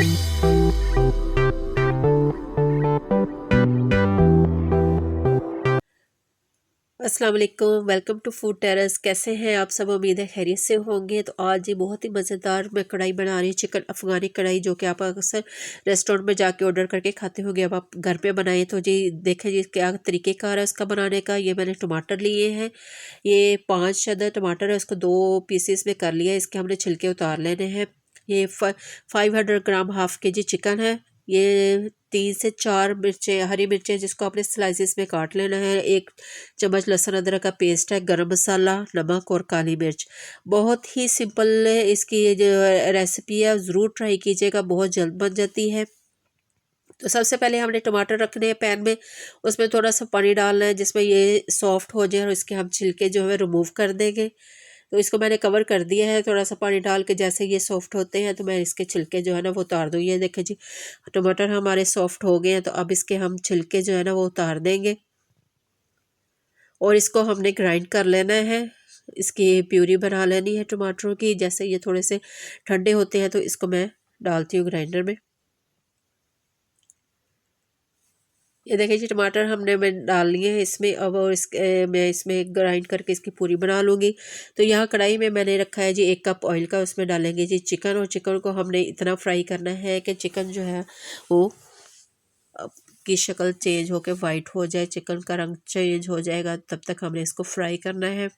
अस्सलाम वालेकुम, welcome to food terrace. कैसे हैं आप सब? उम्मीद है खैरियत से होंगे। तो आज ये बहुत ही मज़ेदार मैं कढ़ाई बना रही हूँ, चिकन अफ़गानी कढ़ाई, जो कि आप अक्सर रेस्टोरेंट में जाके ऑर्डर करके खाते होंगे। अब आप घर पे बनाएं तो जी देखें जी क्या तरीक़ेकार है उसका बनाने का। ये मैंने टमाटर लिए हैं, ये 5 अदद टमाटर है, उसको 2 पीसेस में कर लिया। इसके हमने छिलके उतार लेने हैं। ये 500 ग्राम हाफ़ के जी चिकन है। ये 3 से 4 मिर्चें, हरी मिर्चें, जिसको आपने स्लाइसिस में काट लेना है। 1 चम्मच लहसुन अदरक का पेस्ट है, गरम मसाला, नमक और काली मिर्च। बहुत ही सिंपल है इसकी ये जो रेसिपी है, ज़रूर ट्राई कीजिएगा, बहुत जल्द बन जाती है। तो सबसे पहले हमने टमाटर रखने हैं पैन में, उसमें थोड़ा सा पानी डालना है जिसमें ये सॉफ्ट हो जाए और इसके हम छिलके जो है रिमूव कर देंगे। तो इसको मैंने कवर कर दिया है थोड़ा सा पानी डाल के। जैसे ये सॉफ्ट होते हैं तो मैं इसके छिलके जो है ना वो उतार दूँ। ये देखें जी टमाटर हमारे सॉफ्ट हो गए हैं, तो अब इसके हम छिलके जो है ना वो उतार देंगे और इसको हमने ग्राइंड कर लेना है। इसकी प्यूरी बना लेनी है टमाटरों की। जैसे ये थोड़े से ठंडे होते हैं तो इसको मैं डालती हूँ ग्राइंडर में। ये देखिए जी टमाटर मैं डाल लिए हैं इसमें अब, और मैं इसमें ग्राइंड करके इसकी पूरी बना लूँगी। तो यहाँ कढ़ाई में मैंने रखा है जी 1 कप ऑयल का, उसमें डालेंगे जी चिकन। और चिकन को हमने इतना फ्राई करना है कि चिकन जो है वो की शक्ल चेंज होकर वाइट हो जाए, चिकन का रंग चेंज हो जाएगा, तब तक हमने इसको फ्राई करना है।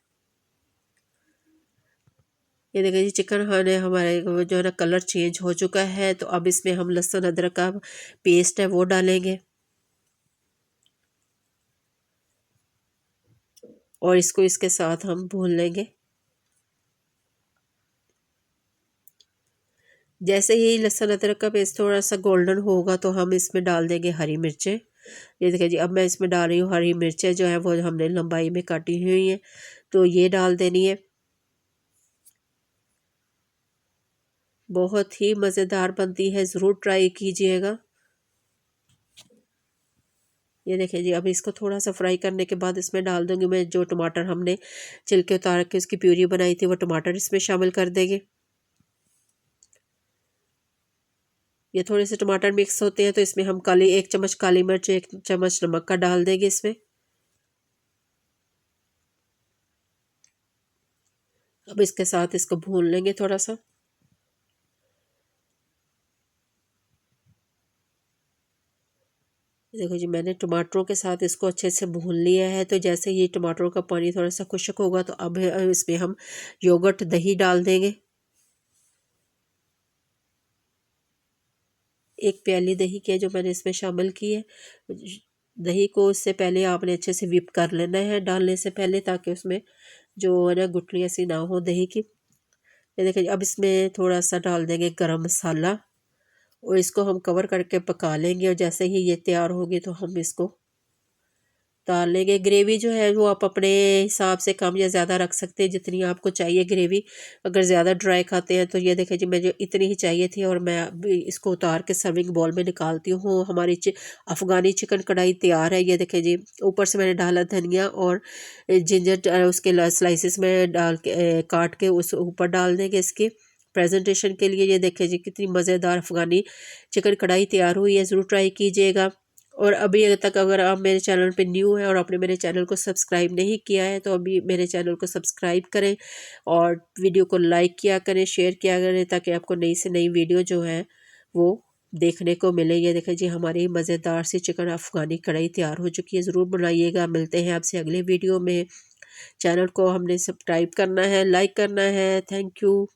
ये देखिए जी चिकन हमारे जो है ना कलर चेंज हो चुका है। तो अब इसमें हम लहसुन अदरक का पेस्ट है वो डालेंगे और इसको इसके साथ हम भून लेंगे। जैसे ही लहसुन अदरक का पेस्ट थोड़ा सा गोल्डन होगा तो हम इसमें डाल देंगे हरी मिर्चें। ये देखिए जी अब मैं इसमें डाल रही हूँ हरी मिर्चें, जो है वो हमने लंबाई में काटी हुई हैं, तो ये डाल देनी है। बहुत ही मज़ेदार बनती है, ज़रूर ट्राई कीजिएगा। ये देखिए जी अब इसको थोड़ा सा फ्राई करने के बाद इसमें डाल दूंगी मैं जो टमाटर हमने छिलके उतार के उसकी प्यूरी बनाई थी, वो टमाटर इसमें शामिल कर देंगे। ये थोड़े से टमाटर मिक्स होते हैं तो इसमें हम 1 चम्मच काली मिर्च, 1 चम्मच नमक का डाल देंगे इसमें। अब इसके साथ इसको भून लेंगे थोड़ा सा। देखो जी मैंने टमाटरों के साथ इसको अच्छे से भून लिया है। तो जैसे ये टमाटरों का पानी थोड़ा सा खुश्क होगा तो अब इसमें हम योगर्ट दही डाल देंगे। 1 प्याली दही के जो मैंने इसमें शामिल की है। दही को इससे पहले आपने अच्छे से विप कर लेना है डालने से पहले, ताकि उसमें जो है ना गुठलियाँ सी ना हो दही की। ये देखिए अब इसमें थोड़ा सा डाल देंगे गरम मसाला और इसको हम कवर करके पका लेंगे। और जैसे ही ये तैयार होगी तो हम इसको डाल लेंगे। ग्रेवी जो है वो आप अपने हिसाब से कम या ज़्यादा रख सकते हैं, जितनी आपको चाहिए ग्रेवी। अगर ज़्यादा ड्राई खाते हैं तो ये देखें जी मुझे इतनी ही चाहिए थी और मैं अभी इसको उतार के सर्विंग बॉल में निकालती हूँ। हमारी अफ़गानी चिकन कढ़ाई तैयार है। ये देखें जी ऊपर से मैंने डाला धनिया और जिंजर, उसके स्लाइसिस में डाल के काट के उस ऊपर डाल देंगे इसके प्रेजेंटेशन के लिए। ये देखें जी कितनी मज़ेदार अफ़गानी चिकन कढ़ाई तैयार हुई है, ज़रूर ट्राई कीजिएगा। और अभी तक अगर आप मेरे चैनल पे न्यू हैं और आपने मेरे चैनल को सब्सक्राइब नहीं किया है तो अभी मेरे चैनल को सब्सक्राइब करें और वीडियो को लाइक किया करें, शेयर किया करें, ताकि आपको नई से नई वीडियो जो है वो देखने को मिले। ये देखें जी हमारी मज़ेदार सी चिकन अफ़गानी कढ़ाई तैयार हो चुकी है, ज़रूर बनाइएगा। मिलते हैं आपसे अगले वीडियो में। चैनल को हमने सब्सक्राइब करना है, लाइक करना है। Thank you.